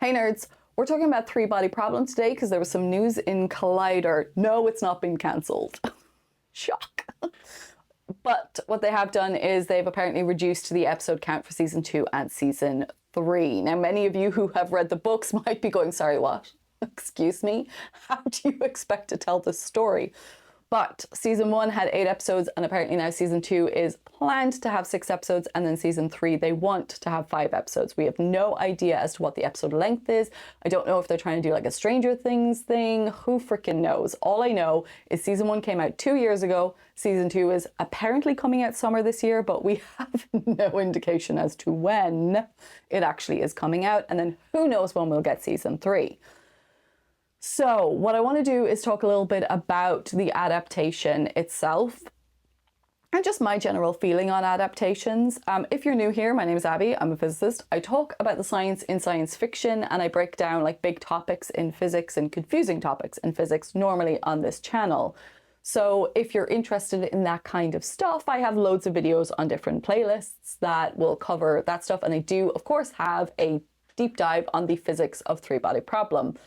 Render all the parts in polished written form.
Hey nerds, we're talking about Three Body Problem today because there was some news in Collider. No, it's not been cancelled. Shock. But what they have done is they've apparently reduced the episode count for season 2 and season 3. Now, many of you who have read the books might be going, sorry, what? Excuse me? How do you expect to tell this story? But season 1 had 8 episodes, and apparently now season 2 is planned to have 6 episodes, and then season 3 they want to have 5 episodes. We have no idea as to what the episode length is. I don't know if they're trying to do like a Stranger Things thing. Who freaking knows? All I know is season 1 came out 2 years ago. Season 2 is apparently coming out summer this year, but we have no indication as to when it actually is coming out. And then who knows when we'll get season 3. So what I want to do is talk a little bit about the adaptation itself and just my general feeling on adaptations. If you're new here, my name is Abby. I'm a physicist. I talk about the science in science fiction, and I break down like big topics in physics and confusing topics in physics normally on this channel. So if you're interested in that kind of stuff, I have loads of videos on different playlists that will cover that stuff. And I do, of course, have a deep dive on the physics of Three Body Problem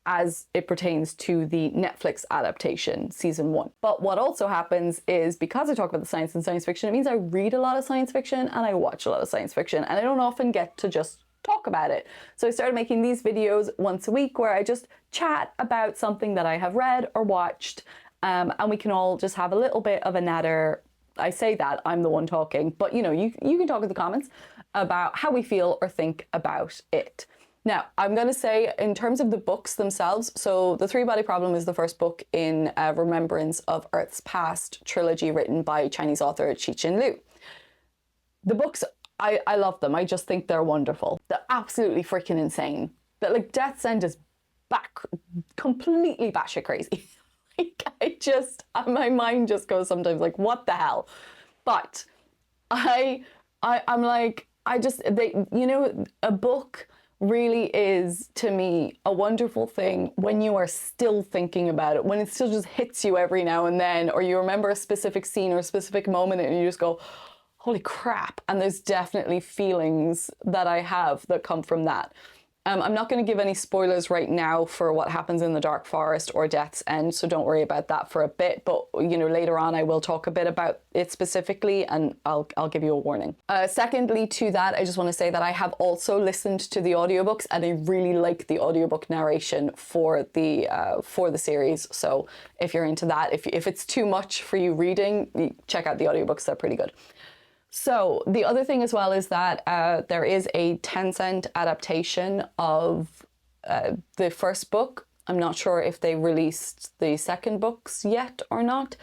as it pertains to the Netflix adaptation, season 1. But what also happens is, because I talk about the science in science fiction, it means I read a lot of science fiction and I watch a lot of science fiction, and I don't often get to just talk about it. So I started making these videos once a week where I just chat about something that I have read or watched, and we can all just have a little bit of a natter. I say that, I'm the one talking, but you know, you can talk in the comments about how we feel or think about it. Now, I'm going to say in terms of the books themselves, so The Three Body Problem is the first book in Remembrance of Earth's Past trilogy written by Chinese author Cixin Liu. The books, I love them. I just think they're wonderful. They're absolutely freaking insane. That like Death's End is completely batshit crazy. Like my mind just goes sometimes like, what the hell? But I'm like, you know, a book really is, to me, a wonderful thing when you are still thinking about it, when it still just hits you every now and then, or you remember a specific scene or a specific moment and you just go, holy crap. And there's definitely feelings that I have that come from that. I'm not going to give any spoilers right now for what happens in the Dark Forest or Death's End, so don't worry about that for a bit. But you know, later on I will talk a bit about it specifically, and I'll give you a warning. Secondly to that, I just want to say that I have also listened to the audiobooks, and I really like the audiobook narration for the series. So if you're into that, if it's too much for you reading, check out the audiobooks. They're pretty good. So the other thing as well is that there is a Tencent adaptation of the first book. I'm not sure if they released the second books yet or not.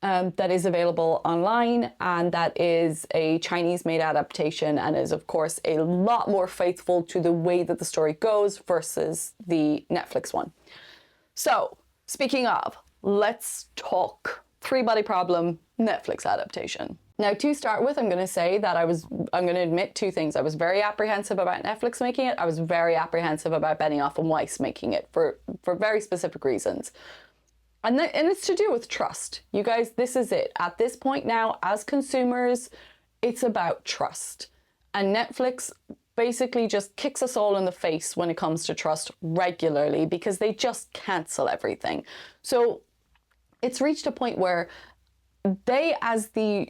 That is available online, and that is a Chinese-made adaptation and is, of course, a lot more faithful to the way that the story goes versus the Netflix one. So, speaking of, let's talk Three Body Problem Netflix adaptation. Now, to start with, I'm going to say that I'm going to admit two things. I was very apprehensive about Netflix making it. I was very apprehensive about Benioff and Weiss making it for very specific reasons. And it's to do with trust. You guys, this is it. At this point now, as consumers, it's about trust. And Netflix basically just kicks us all in the face when it comes to trust regularly because they just cancel everything. So it's reached a point where they, as the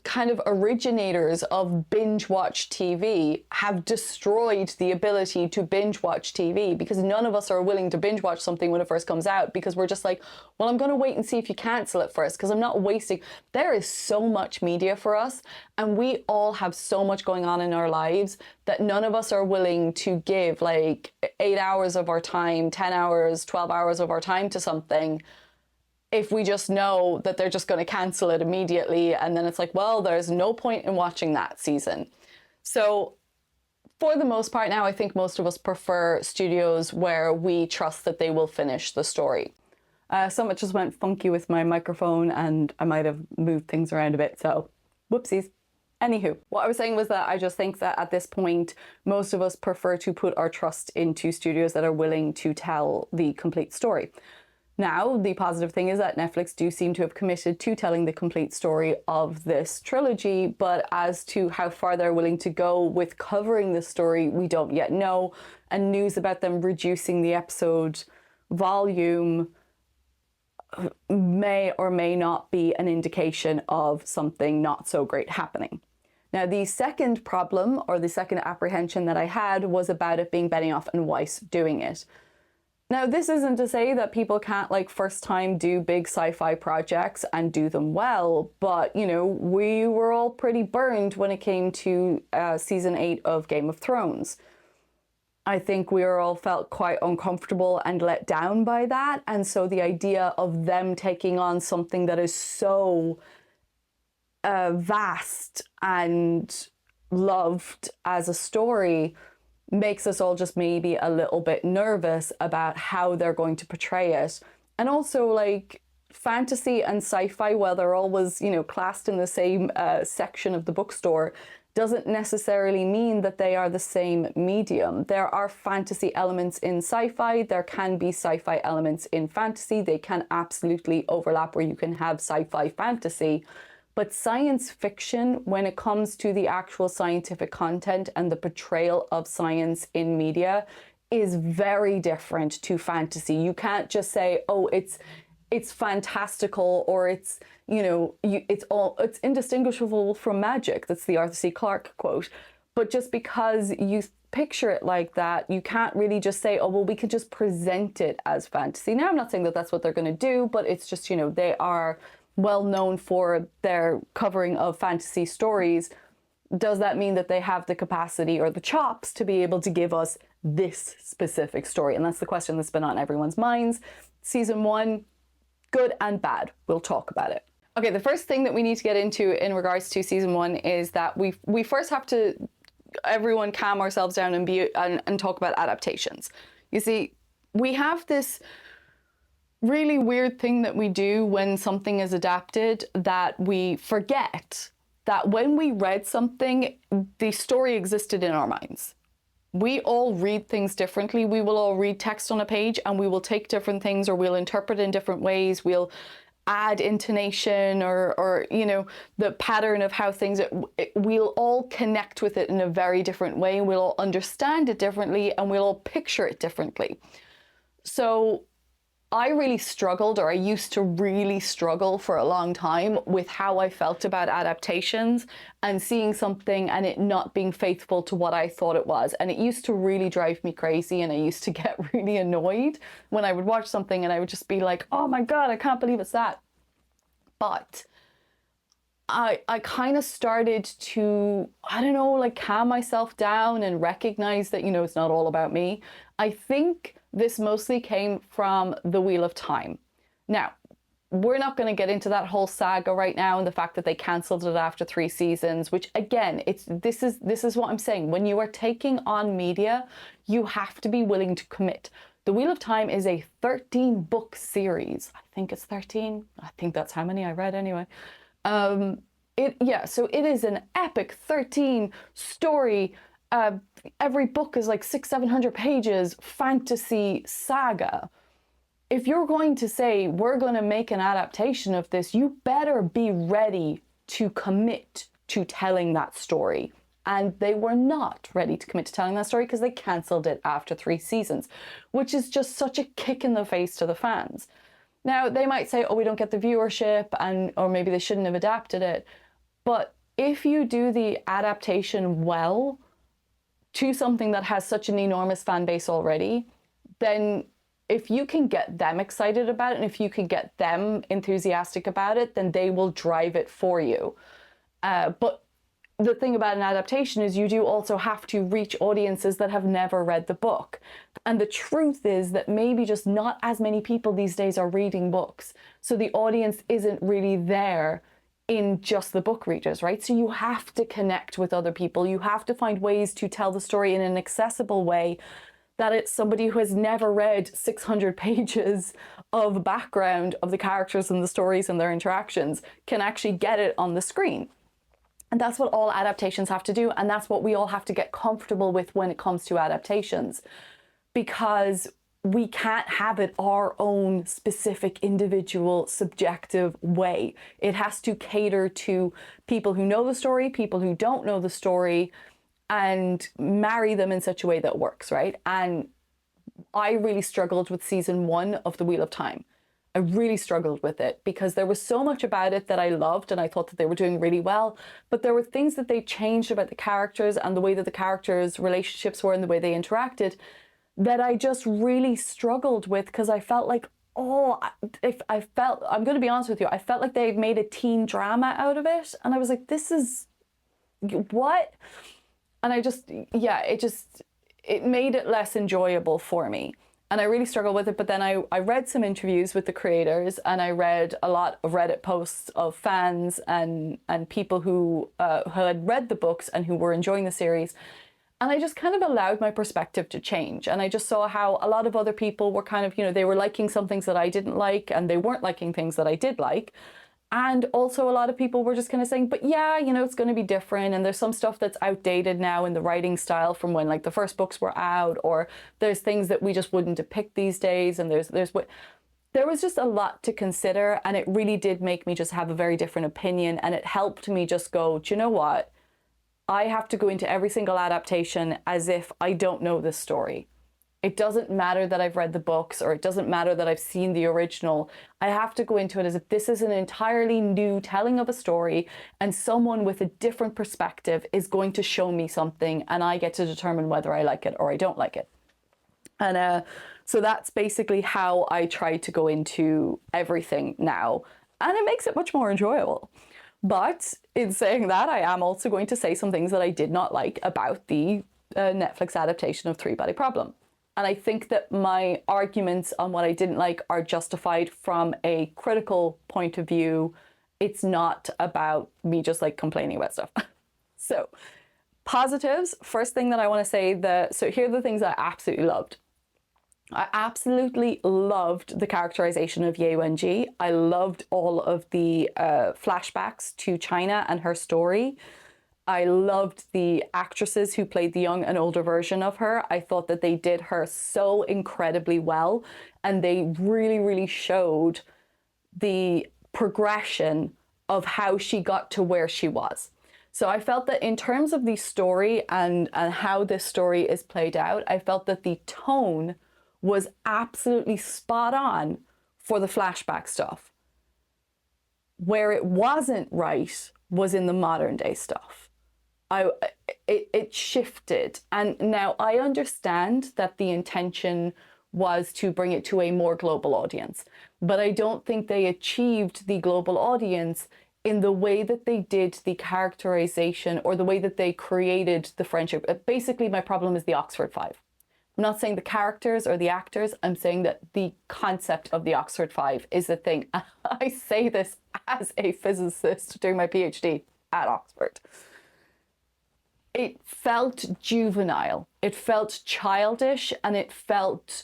kind of originators of binge watch TV, have destroyed the ability to binge watch TV, because none of us are willing to binge watch something when it first comes out, because we're just like, well, I'm going to wait and see if you cancel it first, because I'm not wasting. There is so much media for us, and we all have so much going on in our lives that none of us are willing to give like 8 hours of our time, 10 hours, 12 hours of our time to something if we just know that they're just going to cancel it immediately, and then it's like, well, there's no point in watching that season. So for the most part now, I think most of us prefer studios where we trust that they will finish the story. Something just went funky with my microphone and I might have moved things around a bit, so whoopsies. Anywho, what I was saying was that I just think that at this point, most of us prefer to put our trust into studios that are willing to tell the complete story. Now, the positive thing is that Netflix do seem to have committed to telling the complete story of this trilogy, but as to how far they're willing to go with covering the story, we don't yet know. And news about them reducing the episode volume may or may not be an indication of something not so great happening. Now, the second problem, or the second apprehension that I had, was about it being Benioff and Weiss doing it. Now, this isn't to say that people can't, like, first time do big sci-fi projects and do them well, but, you know, we were all pretty burned when it came to season 8 of Game of Thrones. I think we all felt quite uncomfortable and let down by that, and so the idea of them taking on something that is so vast and loved as a story makes us all just maybe a little bit nervous about how they're going to portray it. And also, like, fantasy and sci-fi, while they're always, you know, classed in the same section of the bookstore, doesn't necessarily mean that they are the same medium. There are fantasy elements in sci-fi. There can be sci-fi elements in fantasy. They can absolutely overlap where you can have sci-fi fantasy. But science fiction, when it comes to the actual scientific content and the portrayal of science in media, is very different to fantasy. You can't just say, oh, it's fantastical, or it's, you know, it's indistinguishable from magic. That's the Arthur C. Clarke quote. But just because you picture it like that, you can't really just say, oh, well, we could just present it as fantasy. Now, I'm not saying that that's what they're going to do, but it's just, you know, they are well known for their covering of fantasy stories. Does that mean that they have the capacity or the chops to be able to give us this specific story? And that's the question that's been on everyone's minds. Season 1, good and bad. We'll talk about it. Okay, the first thing that we need to get into in regards to season 1 is that we first have to, everyone, calm ourselves down and talk about adaptations. You see, we have this really weird thing that we do when something is adapted, that we forget that when we read something, the story existed in our minds. We all read things differently. We will all read text on a page and we will take different things, or we'll interpret in different ways. We'll add intonation or you know, the pattern of how things, we'll all connect with it in a very different way. We'll all understand it differently and we'll all picture it differently. So I really struggled, or I used to really struggle for a long time with how I felt about adaptations and seeing something and it not being faithful to what I thought it was. And it used to really drive me crazy, and I used to get really annoyed when I would watch something and I would just be like, oh my God, I can't believe it's that. But I kind of started to, I don't know, like, calm myself down and recognize that, you know, it's not all about me. I think this mostly came from The Wheel of Time. Now, we're not going to get into that whole saga right now and the fact that they cancelled it after 3 seasons, which again, this is what I'm saying. When you are taking on media, you have to be willing to commit. The Wheel of Time is a 13-book series. I think it's 13. I think that's how many I read anyway. So it is an epic 13 story. Every book is like 600-700 pages, fantasy saga. If you're going to say, we're going to make an adaptation of this, you better be ready to commit to telling that story. And they were not ready to commit to telling that story because they cancelled it after 3 seasons, which is just such a kick in the face to the fans. Now, they might say, oh, we don't get the viewership, or maybe they shouldn't have adapted it. But if you do the adaptation well to something that has such an enormous fan base already, then if you can get them excited about it and if you can get them enthusiastic about it, then they will drive it for you. But the thing about an adaptation is you do also have to reach audiences that have never read the book. And the truth is that maybe just not as many people these days are reading books. So the audience isn't really there in just the book readers, right? So you have to connect with other people. You have to find ways to tell the story in an accessible way that it's somebody who has never read 600 pages of background of the characters and the stories and their interactions can actually get it on the screen. And that's what all adaptations have to do. And that's what we all have to get comfortable with when it comes to adaptations. Because we can't have it our own specific individual subjective way. It has to cater to people who know the story, people who don't know the story, and marry them in such a way that works, right? And I really struggled with season 1 of The Wheel of Time. I really struggled with it because there was so much about it that I loved and I thought that they were doing really well. But there were things that they changed about the characters and the way that the characters' relationships were and the way they interacted that I just really struggled with, because I felt like, I'm going to be honest with you, I felt like they made a teen drama out of it. And I was like, this is what? And it made it less enjoyable for me. And I really struggled with it. But then I read some interviews with the creators, and I read a lot of Reddit posts of fans and people who had read the books and who were enjoying the series. And I just kind of allowed my perspective to change. And I just saw how a lot of other people were kind of, they were liking some things that I didn't like, and they weren't liking things that I did like. And also a lot of people were just kind of saying, but yeah, it's going to be different. And there's some stuff that's outdated now in the writing style from when like the first books were out, or there's things that we just wouldn't depict these days. And there was just a lot to consider. And it really did make me just have a very different opinion. And it helped me just go, do you know what? I have to go into every single adaptation as if I don't know this story. It doesn't matter that I've read the books, or it doesn't matter that I've seen the original. I have to go into it as if this is an entirely new telling of a story, and someone with a different perspective is going to show me something, and I get to determine whether I like it or I don't like it. And so that's basically how I try to go into everything now, and it makes it much more enjoyable. But in saying that, I am also going to say some things that I did not like about the Netflix adaptation of Three Body Problem. And I think that my arguments on what I didn't like are justified from a critical point of view. It's not about me just like complaining about stuff. So, positives. First thing that I want to say, so here are the things I absolutely loved. I absolutely loved the characterization of Ye Wenji. I loved all of the flashbacks to China and her story. I loved the actresses who played the young and older version of her. I thought that they did her so incredibly well, and they really, really showed the progression of how she got to where she was. So I felt that in terms of the story and how this story is played out, I felt that the tone was absolutely spot on for the flashback stuff. Where it wasn't right was in the modern day stuff. It shifted. And now I understand that the intention was to bring it to a more global audience, but I don't think they achieved the global audience in the way that they did the characterization, or the way that they created the friendship. Basically, my problem is the Oxford Five. I'm not saying the characters or the actors, I'm saying that the concept of the Oxford Five is the thing. I say this as a physicist doing my PhD at Oxford. It felt juvenile, it felt childish, and it felt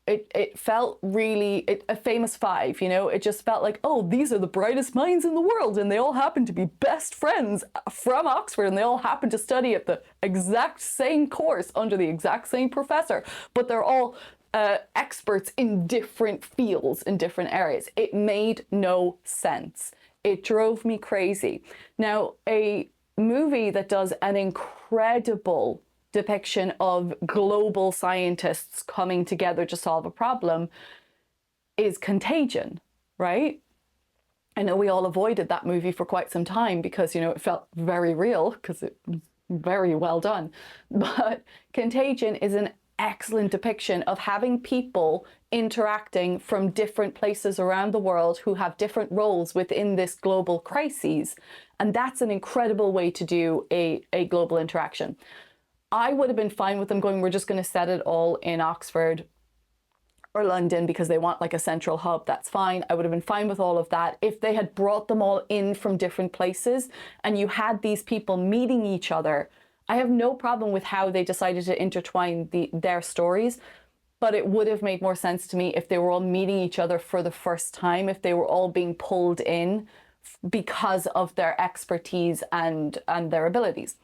it felt really a famous five, it just felt like, oh, these are the brightest minds in the world, and they all happen to be best friends from Oxford, and they all happen to study at the exact same course under the exact same professor, but they're all experts in different fields, in different areas. It made no sense. It drove me crazy. Now, a movie that does an incredible depiction of global scientists coming together to solve a problem is Contagion, right? I know we all avoided that movie for quite some time because, it felt very real, because it was very well done. But Contagion is an excellent depiction of having people interacting from different places around the world who have different roles within this global crisis. And that's an incredible way to do a global interaction. I would have been fine with them going, we're just going to set it all in Oxford or London because they want like a central hub. That's fine. I would have been fine with all of that if they had brought them all in from different places and you had these people meeting each other. I have no problem with how they decided to intertwine their stories, but it would have made more sense to me if they were all meeting each other for the first time, if they were all being pulled in because of their expertise and their abilities.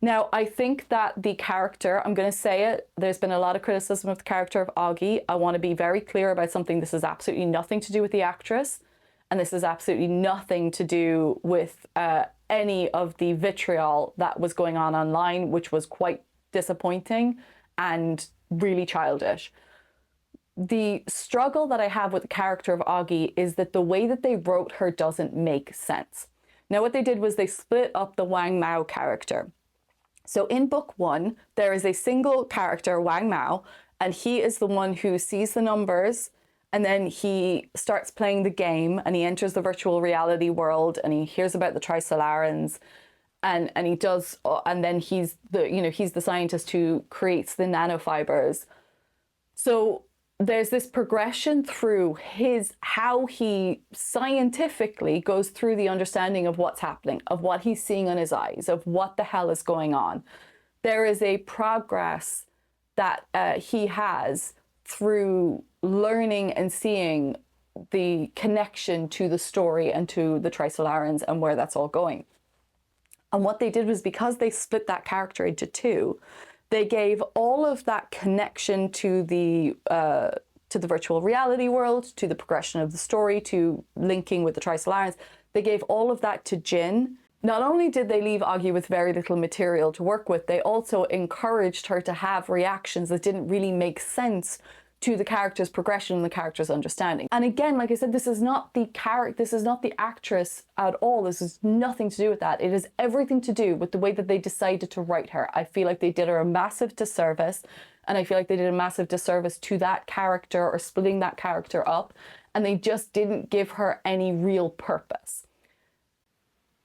Now, I think that the character, I'm going to say it, there's been a lot of criticism of the character of Augie. I want to be very clear about something. This has absolutely nothing to do with the actress, and this has absolutely nothing to do with any of the vitriol that was going on online, which was quite disappointing and really childish. The struggle that I have with the character of Augie is that the way that they wrote her doesn't make sense. Now, what they did was they split up the Wang Mao character. So in book one, there is a single character, Wang Mao, and he is the one who sees the numbers, and then he starts playing the game, and he enters the virtual reality world, and he hears about the Trisolarans, and he does, and then he's the scientist who creates the nanofibers. So there's this progression through how he scientifically goes through the understanding of what's happening, of what he's seeing on his eyes, of what the hell is going on. There is a progress that he has through learning and seeing the connection to the story and to the Trisolarans and where that's all going. And what they did was, because they split that character into two, they gave all of that connection to the virtual reality world, to the progression of the story, to linking with the Trisolarans. They gave all of that to Jin. Not only did they leave Augie with very little material to work with, they also encouraged her to have reactions that didn't really make sense to the character's progression and the character's understanding. And again, like I said, this is not the actress at all. This has nothing to do with that. It is everything to do with the way that they decided to write her. I feel like they did her a massive disservice, and I feel like they did a massive disservice to that character, or splitting that character up, and they just didn't give her any real purpose.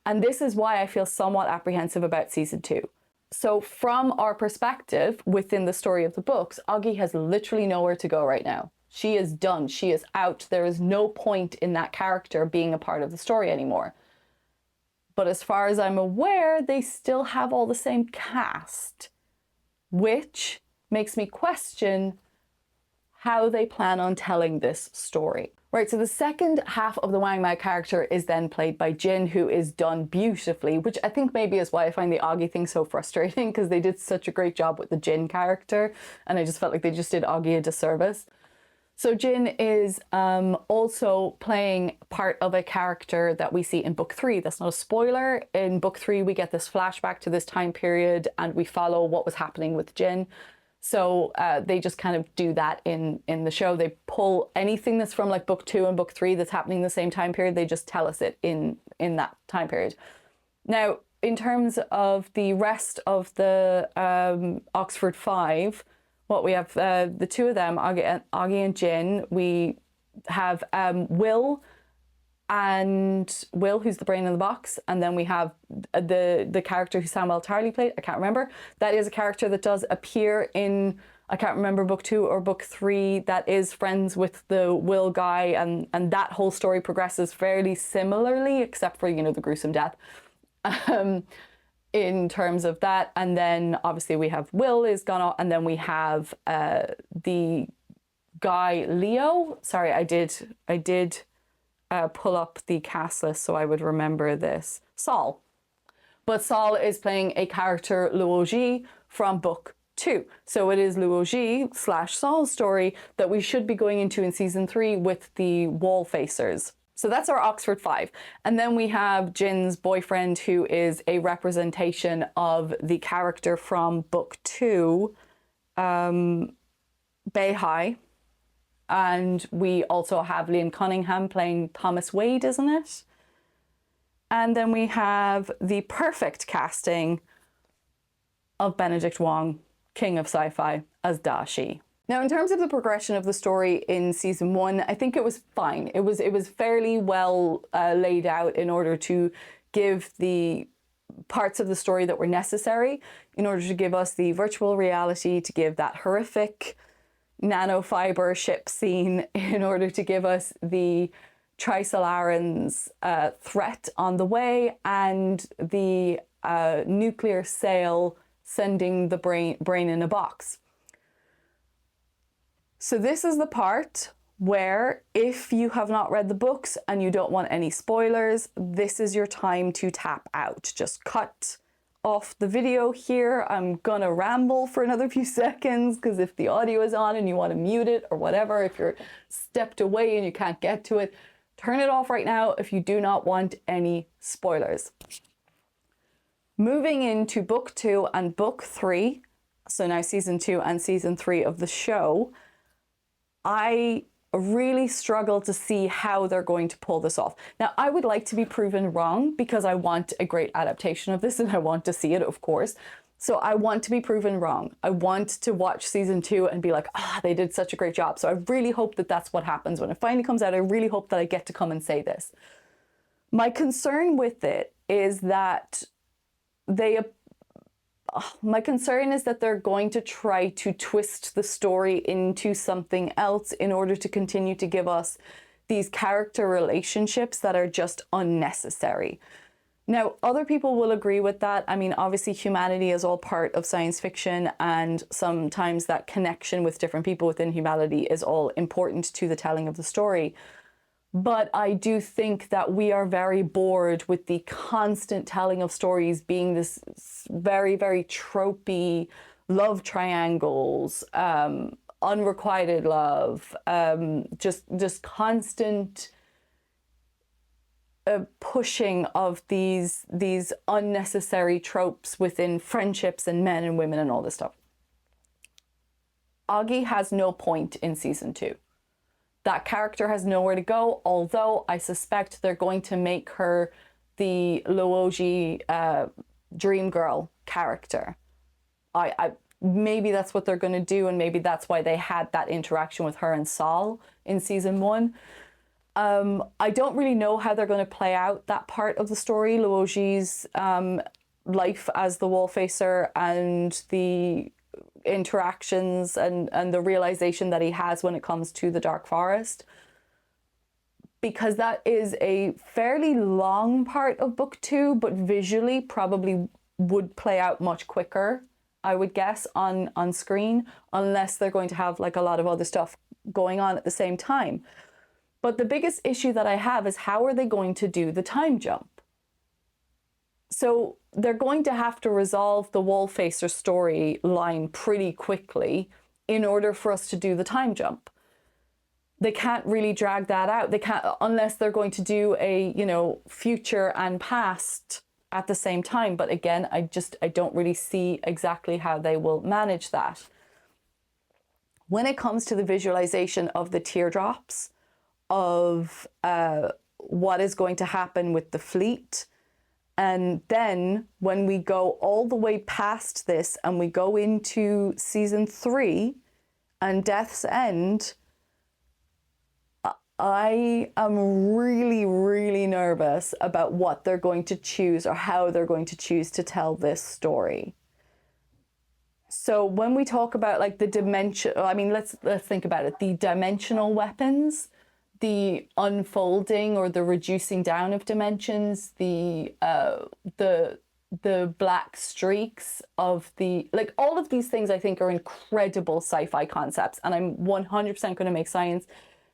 And this is why I feel somewhat apprehensive about season 2. So from our perspective within the story of the books, Augie has literally nowhere to go right now. She is done. She is out. There is no point in that character being a part of the story anymore. But as far as I'm aware, they still have all the same cast, which makes me question how they plan on telling this story. Right, so the second half of the Wang Mao character is then played by Jin, who is done beautifully, which I think maybe is why I find the Augie thing so frustrating, because they did such a great job with the Jin character, and I just felt like they just did Augie a disservice. So Jin is also playing part of a character that we see in book 3. That's not a spoiler. In book 3, we get this flashback to this time period, and we follow what was happening with Jin. So they just kind of do that in the show. They pull anything that's from like book 2 and book 3 that's happening in the same time period. They just tell us it in that time period. Now, in terms of the rest of the Oxford 5, what we have, the two of them, Augie and Jin. We have Will, who's the brain in the box, and then we have the character who Samuel Tarly played. I can't remember. That is a character that does appear in, I can't remember, book 2 or book 3, that is friends with the Will guy, and that whole story progresses fairly similarly, except for, you know, the gruesome death. In terms of that. And then obviously we have Will is gone off, and then we have the guy Leo. Sorry, I did pull up the cast list so I would remember this. Saul. But Saul is playing a character, Luo Ji, from book 2. So it is Luo Ji / Saul's story that we should be going into in season 3 with the wall facers. So that's our Oxford 5. And then we have Jin's boyfriend, who is a representation of the character from book 2, Beihai. And we also have Liam Cunningham playing Thomas Wade, isn't it? And then we have the perfect casting of Benedict Wong, King of Sci-Fi, as Da Shi. Now, in terms of the progression of the story in season 1, I think it was fine. It was fairly well laid out in order to give the parts of the story that were necessary, in order to give us the virtual reality, to give that horrific nanofiber ship scene, in order to give us the Trisolarans threat on the way, and the nuclear sail sending the brain in a box. So this is the part where, if you have not read the books and you don't want any spoilers, this is your time to tap out. Just cut off the video here. I'm gonna ramble for another few seconds because if the audio is on and you want to mute it or whatever, if you're stepped away and you can't get to it, turn it off right now if you do not want any spoilers. Moving into book 2 and book 3, so now season 2 and season 3 of the show, I really struggle to see how they're going to pull this off. Now, I would like to be proven wrong because I want a great adaptation of this and I want to see it, of course. So I want to be proven wrong. I want to watch season 2 and be like, they did such a great job. So I really hope that that's what happens when it finally comes out. I really hope that I get to come and say this. My concern with it is that my concern is that they're going to try to twist the story into something else in order to continue to give us these character relationships that are just unnecessary. Now, other people will agree with that. I mean, obviously humanity is all part of science fiction, and sometimes that connection with different people within humanity is all important to the telling of the story. But I do think that we are very bored with the constant telling of stories being this very, very tropey love triangles, unrequited love, just constant pushing of these unnecessary tropes within friendships and men and women and all this stuff. Augie has no point in season 2. That character has nowhere to go, although I suspect they're going to make her the Luoji dream girl character. Maybe that's what they're going to do, and maybe that's why they had that interaction with her and Saul in season 1. I don't really know how they're going to play out that part of the story, Luoji's life as the wall facer and the interactions and the realization that he has when it comes to the Dark Forest, because that is a fairly long part of book 2, but visually probably would play out much quicker, I would guess, on screen, unless they're going to have like a lot of other stuff going on at the same time. But the biggest issue that I have is how are they going to do the time jump? So they're going to have to resolve the wall facer storyline pretty quickly in order for us to do the time jump. They can't really drag that out. They can't, unless they're going to do a, future and past at the same time. But again, I don't really see exactly how they will manage that. When it comes to the visualization of the teardrops, of what is going to happen with the fleet, and then when we go all the way past this and we go into season 3 and Death's End, I am really, really nervous about what they're going to choose or how they're going to choose to tell this story. So when we talk about like the dimension, I mean, let's think about it. The dimensional weapons, the unfolding or the reducing down of dimensions, the black streaks of like all of these things I think are incredible sci-fi concepts, and I'm 100% going to make science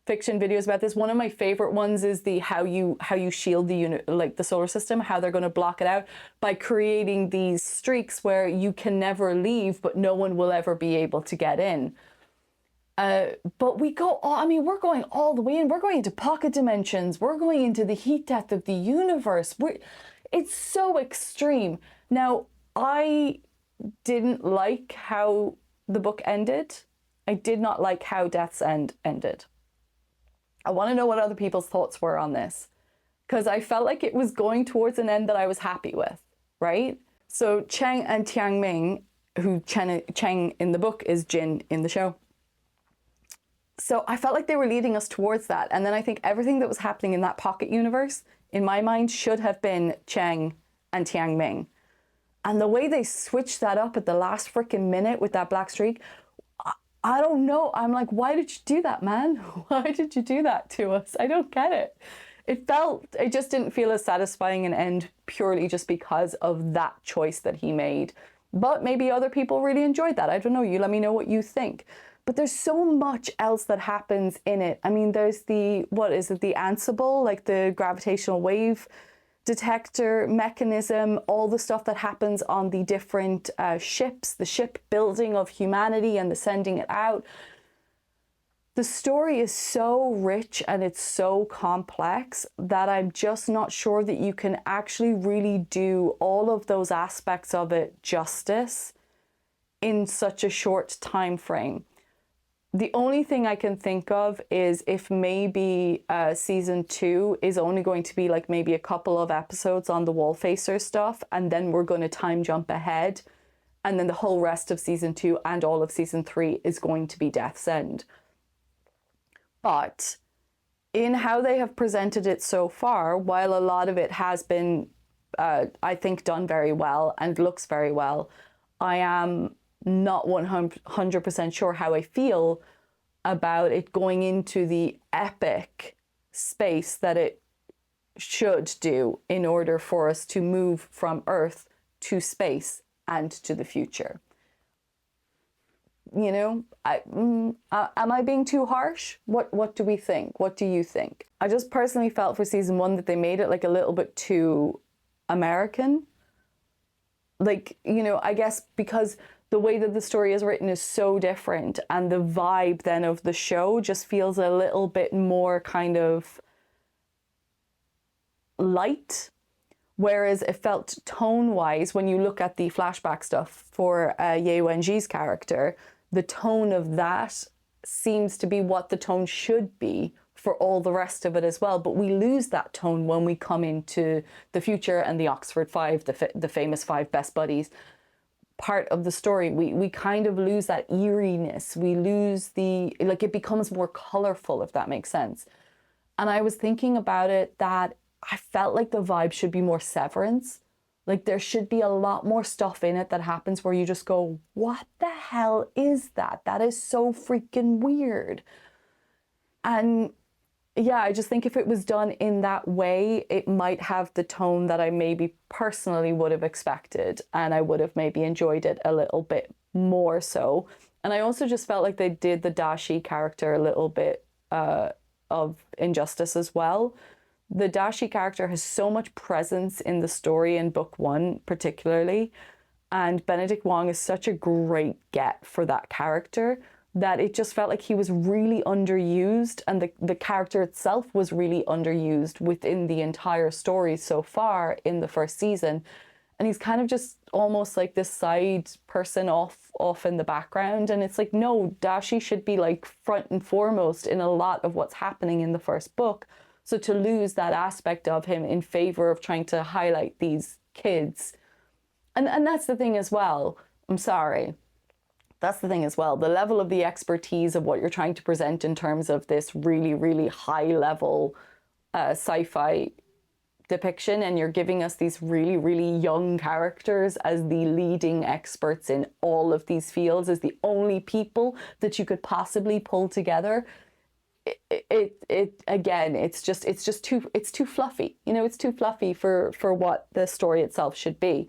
fiction videos about this. One of my favorite ones is the how you shield the the solar system, how they're going to block it out by creating these streaks where you can never leave, but no one will ever be able to get in. But we're going all the way in. We're going into pocket dimensions. We're going into the heat death of the universe. It's so extreme. Now, I didn't like how the book ended. I did not like how Death's End ended. I want to know what other people's thoughts were on this, because I felt like it was going towards an end that I was happy with, right? So Cheng and Tianming, who Cheng in the book is Jin in the show. So I felt like they were leading us towards that. And then I think everything that was happening in that pocket universe, in my mind, should have been Cheng and Tianming. And the way they switched that up at the last freaking minute with that black streak, I don't know. I'm like, why did you do that, man? Why did you do that to us? I don't get it. It just didn't feel as satisfying an end purely just because of that choice that he made. But maybe other people really enjoyed that. I don't know. You let me know what you think. But there's so much else that happens in it. I mean, there's the Ansible, like the gravitational wave detector mechanism, all the stuff that happens on the different ships, the ship building of humanity and the sending it out. The story is so rich and it's so complex that I'm just not sure that you can actually really do all of those aspects of it justice in such a short time frame. The only thing I can think of is if maybe season 2 is only going to be like maybe a couple of episodes on the Wallfacer stuff, and then we're going to time jump ahead, and then the whole rest of season 2 and all of season 3 is going to be Death's End. But in how they have presented it so far, while a lot of it has been, I think, done very well and looks very well, I am not 100% sure how I feel about it going into the epic space that it should do in order for us to move from Earth to space and to the future. You know, am I being too harsh? What do we think? What do you think? I just personally felt for season 1 that they made it like a little bit too American. Like, you know, I guess because the way that the story is written is so different, and the vibe then of the show just feels a little bit more kind of light. Whereas it felt tone-wise, when you look at the flashback stuff for Ye Wenji's character, the tone of that seems to be what the tone should be for all the rest of it as well. But we lose that tone when we come into the future and the Oxford Five, the famous 5 best buddies part of the story. We kind of lose that eeriness. We lose the, like, it becomes more colorful, if that makes sense. And I was thinking about it that I felt like the vibe should be more Severance. Like, there should be a lot more stuff in it that happens where you just go, what the hell is that? That is so freaking weird. And yeah, I just think if it was done in that way, it might have the tone that I maybe personally would have expected, and I would have maybe enjoyed it a little bit more so. And I also just felt like they did the Dashi character a little bit of injustice as well. The Dashi character has so much presence in the story in book 1 particularly, and Benedict Wong is such a great get for that character that it just felt like he was really underused, and the character itself was really underused within the entire story so far in the first season. And he's kind of just almost like this side person off in the background. And it's like, no, Dashi should be like front and foremost in a lot of what's happening in the first book. So to lose that aspect of him in favor of trying to highlight these kids. And that's the thing as well. I'm sorry. That's the thing as well. The level of the expertise of what you're trying to present in terms of this really, really high level sci-fi depiction, and you're giving us these really, really young characters as the leading experts in all of these fields, as the only people that you could possibly pull together. It again, it's too fluffy. You know, it's too fluffy for what the story itself should be.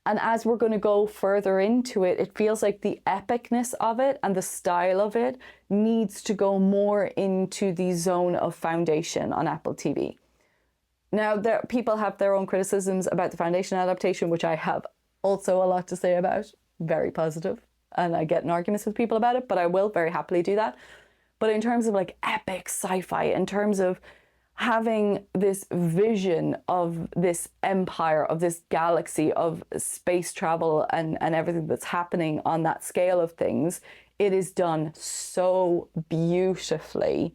And as we're going to go further into it, it feels like the epicness of it and the style of it needs to go more into the zone of Foundation on Apple TV. Now, people have their own criticisms about the Foundation adaptation, which I have also a lot to say about. Very positive. And I get in arguments with people about it, but I will very happily do that. But in terms of like epic sci-fi, in terms of having this vision of this empire, of this galaxy, of space travel and everything that's happening on that scale of things, it is done so beautifully.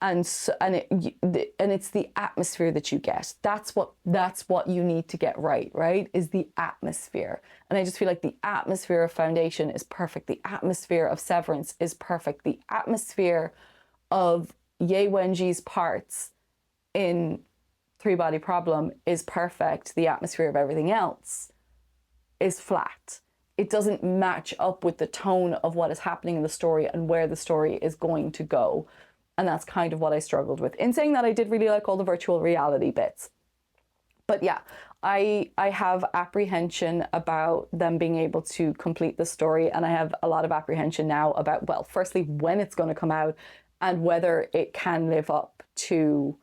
And it's the atmosphere that you get. That's what you need to get right? Is the atmosphere. And I just feel like the atmosphere of Foundation is perfect. The atmosphere of Severance is perfect. The atmosphere of Ye Wenji's parts in Three Body Problem is perfect. The atmosphere of everything else is flat. It doesn't match up with the tone of what is happening in the story and where the story is going to go. And that's kind of what I struggled with. In saying that, I did really like all the virtual reality bits. But yeah, I have apprehension about them being able to complete the story. And I have a lot of apprehension now about, well, firstly, when it's going to come out and whether it can live up to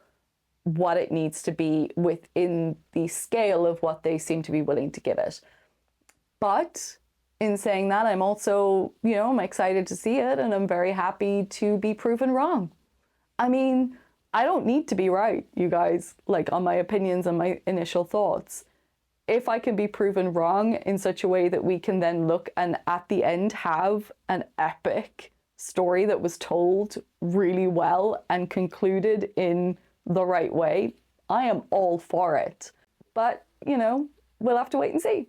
what it needs to be within the scale of what they seem to be willing to give it. But in saying that, I'm also, I'm excited to see it, and I'm very happy to be proven wrong. I mean, I don't need to be right, you guys, like on my opinions and my initial thoughts. If I can be proven wrong in such a way that we can then look and at the end have an epic story that was told really well and concluded in the right way, I am all for it. But, we'll have to wait and see.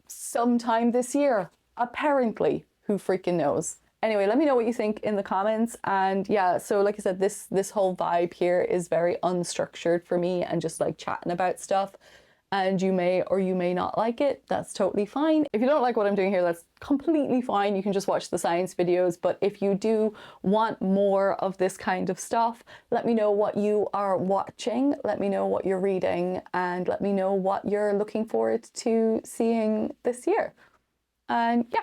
Sometime this year, apparently. Who freaking knows? Anyway, let me know what you think in the comments. And yeah, so like I said, this whole vibe here is very unstructured for me and just like chatting about stuff. And you may or you may not like it. That's totally fine. If you don't like what I'm doing here, that's completely fine. You can just watch the science videos. But if you do want more of this kind of stuff, let me know what you are watching. Let me know what you're reading, and let me know what you're looking forward to seeing this year. And yeah.